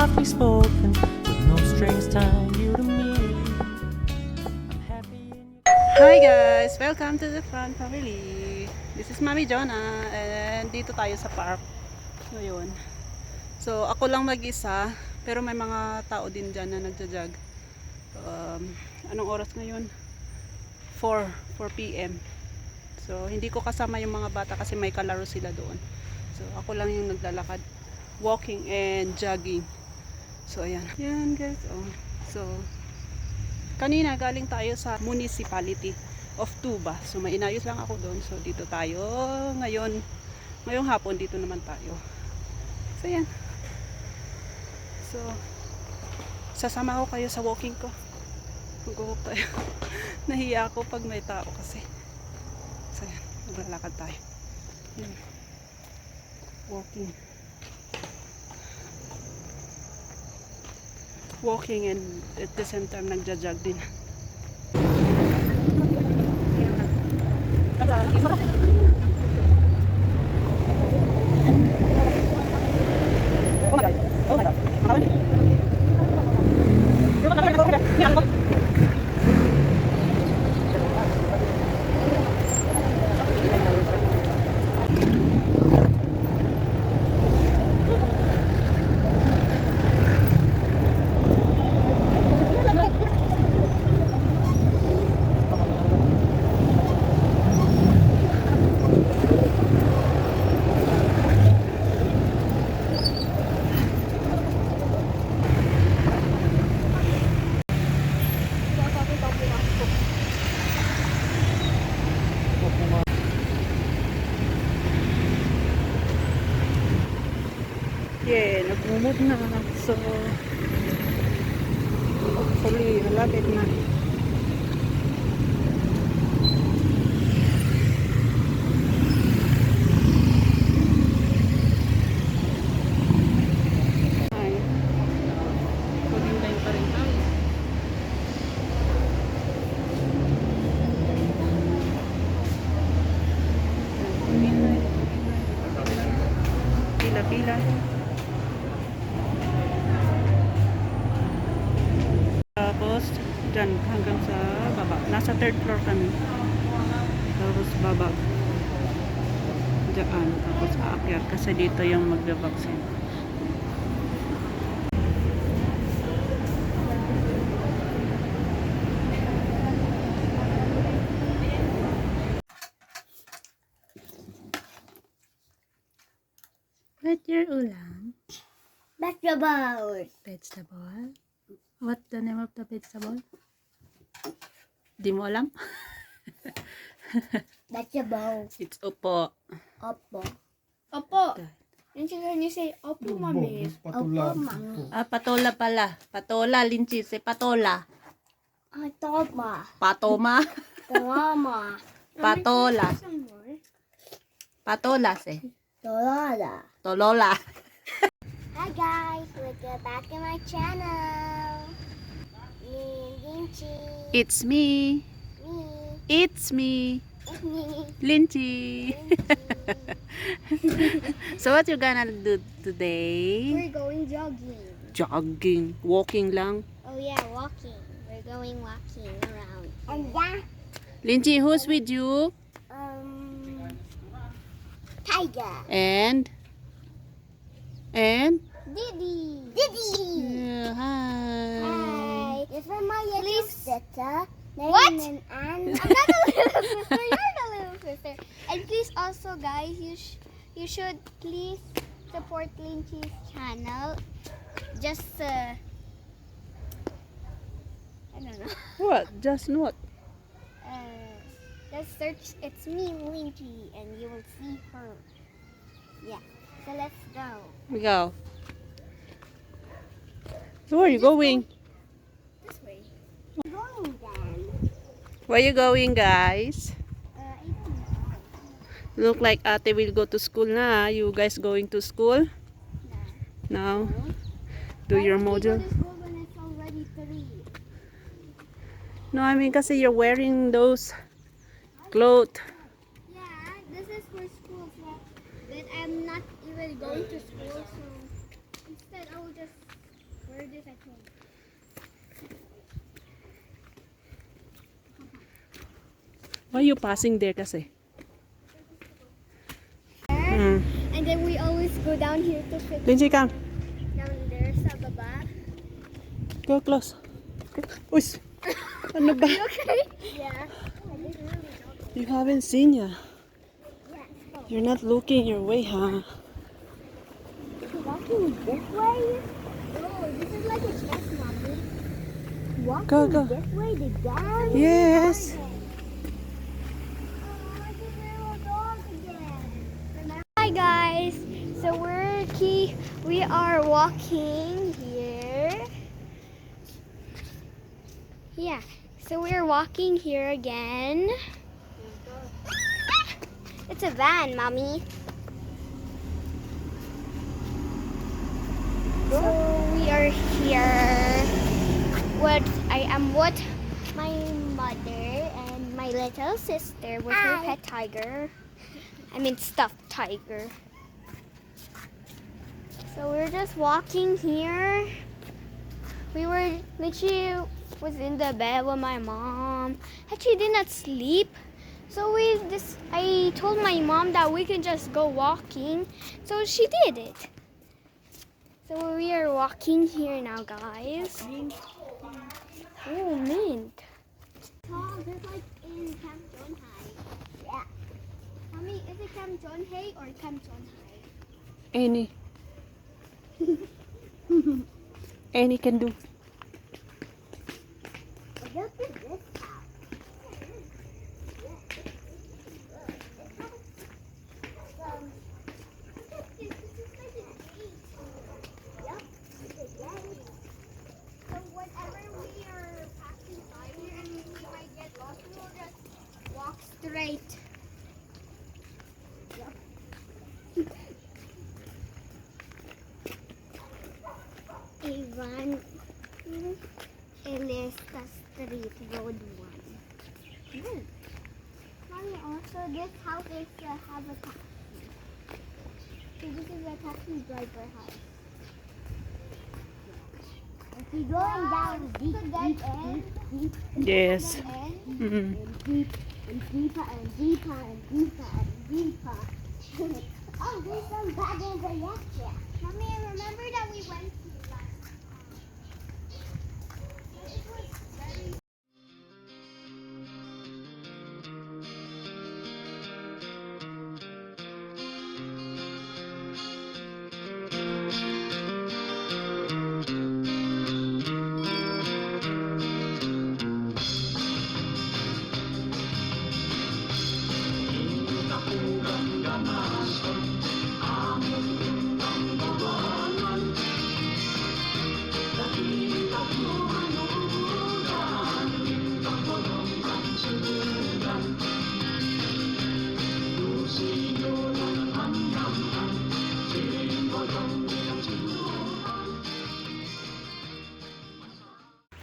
softly spoken, with no strings tying you to me. I'm happy in your... Hi guys! Welcome to the PHAN family. This is Mami Jonah and dito tayo sa park ngayon. So ako lang mag-isa pero may mga tao din dyan na nagja-jog. Anong oras ngayon? 4 p.m. So hindi ko kasama yung mga bata kasi may kalaro sila doon. So ako lang yung naglalakad, walking and jogging. So ayan. Yan guys. Oh. So kanina galing tayo sa municipality of Tuba. So may inayos lang ako doon. So dito tayo ngayon. Ngayong hapon dito naman tayo. So yan. So sasama ko kayo sa walking ko. Mag-walk tayo. Nahiya ako pag may tao kasi. So yan. Maglalakad tayo. Yan. Walking. Walking and at the same time nagja-jog din. Yeah, nag-move na. So, hopefully, malapit na. Ay, pag-hintay pa rin tayo. Pila-pila. Tapos, dyan hanggang sa baba. Nasa third floor kami. Tapos baba. Diyan. Tapos aakyat kasi dito yung magbe-vaccine. What's your ulam? Vegetable. Vegetable? What's the name of the vegetable? Di mo alam? Vegetable. It's upo. Opo. Opo. And can you say opo, mommy? Opo, mami. Ah, patola pala. Patola, Linchi. Say patola. Toma. Patoma. Toma. Patola. Patola, say. Tolada. Tolola. Hi guys, welcome back to my channel. Linh Chi. It's me. Me. It's me. Me. Linchi. So what you gonna do today? We're going jogging. Jogging. Walking lang. Oh yeah, walking. We're going walking around. And yeah, Linchi, who's with you? Tiger. And Diddy. Diddy. yeah, hi. Hi. This is my little sister. What? I'm not a little sister. You're the little sister. And please also, guys, you should please support Linchi's channel. Just I don't know. What? Just what? Just search "It's Me, Linchi" and you will see her. Yeah. So let's go. We go. So where are you going? This way. We're going then. Where you going, guys? I don't know. Look like ate will go to school na. You guys going to school? No. Do your module? When it's already 3. No, I mean kasi you're wearing those clothes. Yeah, this is for school, but I'm not even going to school, so instead I will just Why you passing there kasi? Hmm. And then we always go down here to fix Lindsay, come. down there sa baba. Go close. Uy! Ano ba? Okay? Yeah. You haven't seen ya. You're not looking your way, huh? Walking this way? No, this is like a chest, mommy. Walking Go, go. this way to down? Yes. Hi guys, so we are walking here. Yeah, so we're walking here again. It's a van, mommy. So we are here. I am with my mother and my little sister with her pet tiger. I mean stuffed tiger. So we're just walking here. She was in the bed with my mom. And she did not sleep. So I told my mom that we can just go walking. So she did it. So we are walking here now, guys. Oh, mint. Tall, just like in Camp John High. Yeah. Mommy, is it Camp John Hay or Camp John High? Any. Any can do. What is this house? So whenever we are passing by here and we might get lost, we will just walk straight. Ivan Elesta Street, Road 1. Mommy, also this house is have a taxi. So this is a taxi driver house. If we going down deep, deep, Yes. and Mm-hmm. deep, and deeper, and deeper, and deeper, and deeper. Oh, there's some bad reaction. Mommy, remember that we went to last time. It was very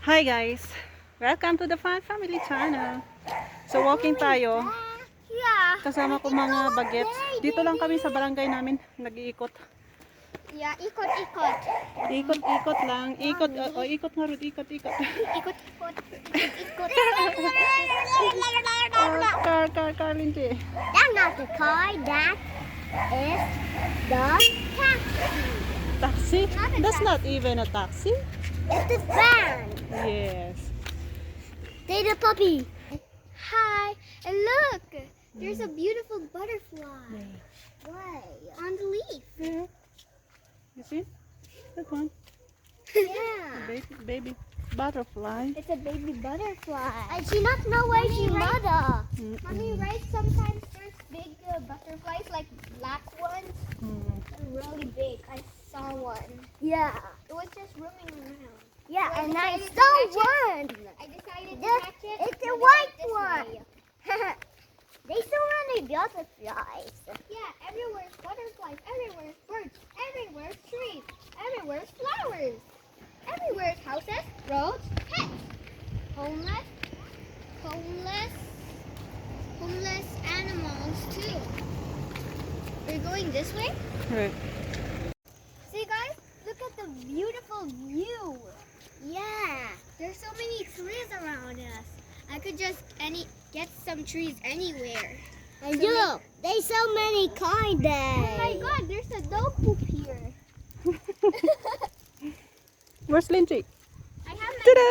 Hi guys! Welcome to the PHAN channel. So walking tayo. yeah. Kasama ko mga bagets. Dito lang kami sa barangay namin. Nag-iikot. Yeah, ikot. Ikot lang. Ikot. Ikot nga rin. Ikot. Ikot. Car, Lindsay. That's not the car, that is the taxi. Taxi? Not a That's taxi. not even a taxi. It's the van. Yes. Say the puppy. Hi, and look, there's a beautiful butterfly. Way on the leaf. Yeah. You see? That one. Yeah. Baby butterfly. It's a baby butterfly. I do not know where she mother. Mommy, right? Sometimes there's big butterflies, like black ones. They're really big. I saw one. Yeah. It was just roaming around. Yeah, so and I saw one. I decided to catch it. It's a white one. They so many butterflies. Yeah, everywhere's butterflies. Everywhere's birds. Everywhere's trees. Everywhere's flowers. Everywhere's houses, roads, pets, homeless animals too. We're going this way. Right. See guys, look at the beautiful view. Yeah, there's so many trees around us. I could just get some trees anywhere. And look, there's so many kind there. Oh my god, there's a dog poop here. Where's Linchi? I Ta-da!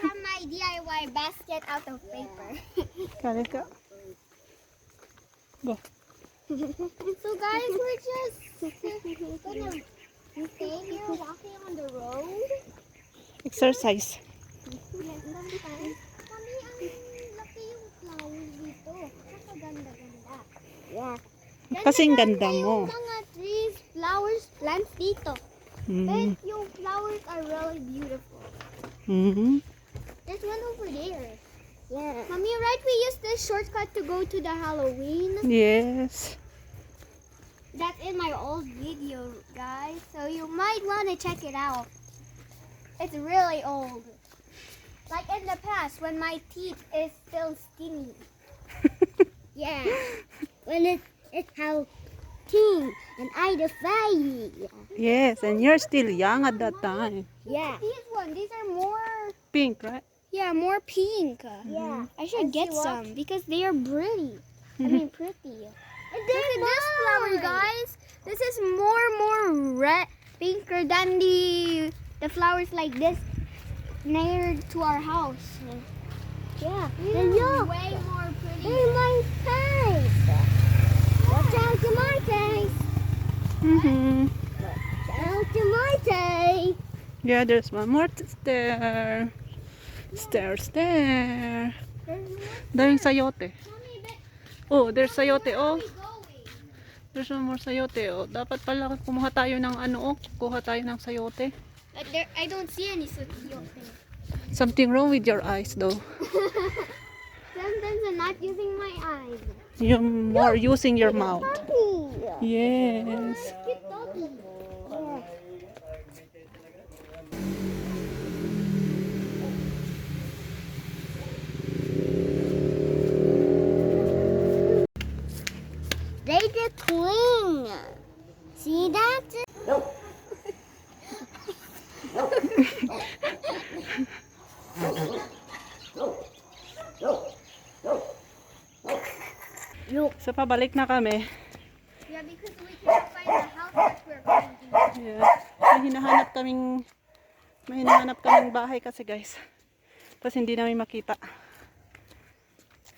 have my DIY basket out of paper. Kalika. Go. So guys, we're just gonna stay here walking on the road. Exercise. Mami, ang laki yung flowers dito. Napakaganda-ganda. Yeah. Kasing ganda mo. Yung mga trees, flowers, plants dito. But yung flowers are really beautiful. There's one over there. Yeah. Mommy, right? We used this shortcut to go to the Halloween. Yes. That's in my old video, guys. So you might want to check it out. It's really old. Like in the past, when my teeth is still skinny. Yeah. When it's how king and I the fairy. Yes, and you're still young at that time. Yeah. These are more. Pink, right? Yeah, more pink. Yeah. I should get some because they are pretty. I mean pretty. And look at this flower, guys. This is more red, pinker than the flowers like this near to our house. Yeah. And look, way more pretty. Here's my face. Watch out to my face. Watch out to my face. Yeah, there's one more stair. Stair. Daming sayote. Mommy, but Oh, there's sayote. Oh, where are we going? there's one more sayote. Oh, dapat pala kumuha tayo ng ano. Oh, kuha tayo ng sayote. But there, I don't see any sayote. Something wrong with your eyes, though. Sometimes I'm not using my eyes. You're more using your mouth. Puppy. Yes. Cute doggy. They did clean. See that? So, pabalik na kami. Yeah, because we can't find the house that we're going to. Yeah. May hinahanap kaming bahay kasi, guys. Tapos hindi namin makita.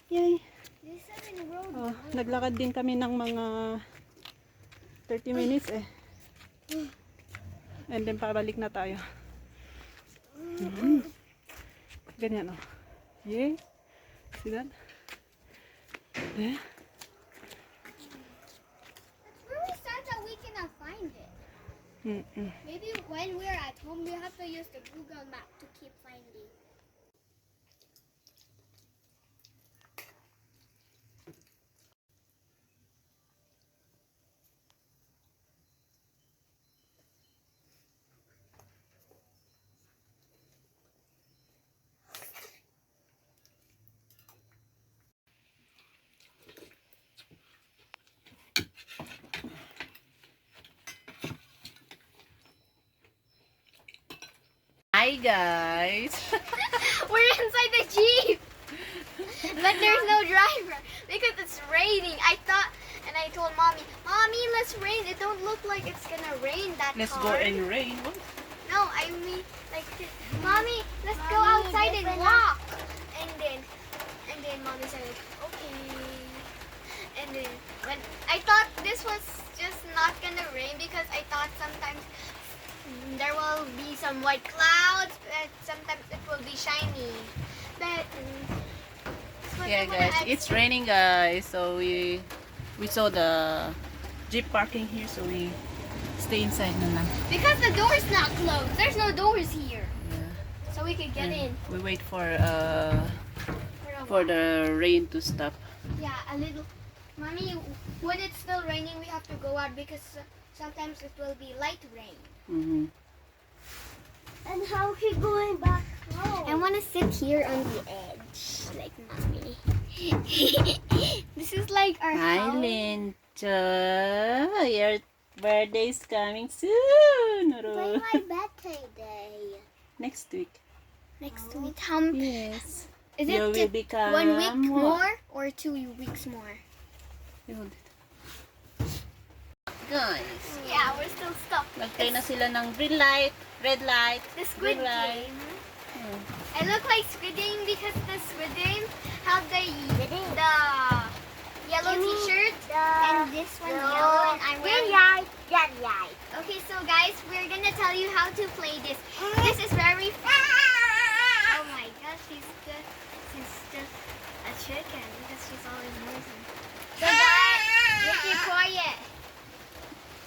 Yay. This is in road. Oh, naglakad din kami ng mga 30 minutes eh. And then pabalik na tayo. Ganyan oh. Yay. See that? Eh? Where we said that we cannot find it. Maybe when we're at home, we have to use the Google map to keep finding. Hi guys! We're inside the Jeep! But there's no driver because it's raining. I thought, and I told Mommy, Mommy, let's rain. It don't look like it's gonna rain that Let's hard. go and rain. No, I mean, like, Mommy, let's go outside and walk. And then Mommy said, okay. And then, when I thought this was just not gonna rain because I thought sometimes there will be some white clouds, but sometimes it will be shiny. But Yeah guys, it's raining guys. So we saw the Jeep parking here, so we stay inside na lang. because the door's not closed. There's no doors here, Yeah. so we can get in. We wait for the rain to stop. Yeah, a little. Mommy, when it's still raining, we have to go out because sometimes it will be light rain. And how we going back home? I want to sit here on the edge, like Mommy. This is like our Hi house. Lincha, your birthday is coming soon. When my birthday day? Next week. Next week. Yes. Is You it will become 1 week what? more or 2 weeks more? Yun. Guys, Yeah, we're still stuck. nag-play na sila ng green light, red light, The Squid green light. Game. Hmm. I look like Squid Game because the Squid Game have the yellow t-shirt and this one yellow and I'm wearing Okay, so guys, we're gonna tell you how to play this. This is very fun. Oh my gosh, she's just a chicken because she's always moving. So guys, be quiet.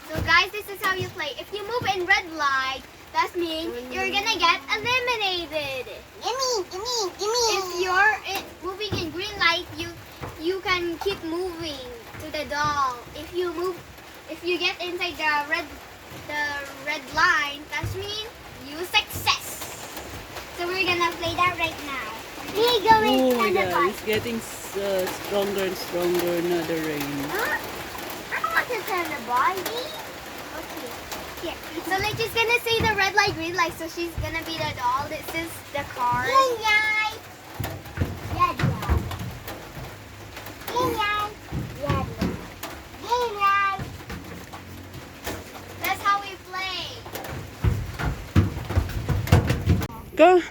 So guys, this is how you play. If you move in red light, that means you're gonna get eliminated. Gimme. If you're moving in green light, you can keep moving to the doll. If you get inside the red line, that means you success. So we're gonna play that right now. We go Oh my god, it's getting stronger and stronger na the rain. I don't want to turn the body. Okay. Here. So like she's gonna say the red light, green light, so she's gonna be the doll. This is the card. Green light. Red light. Green light. Red light. Green light. That's how we play. Ka?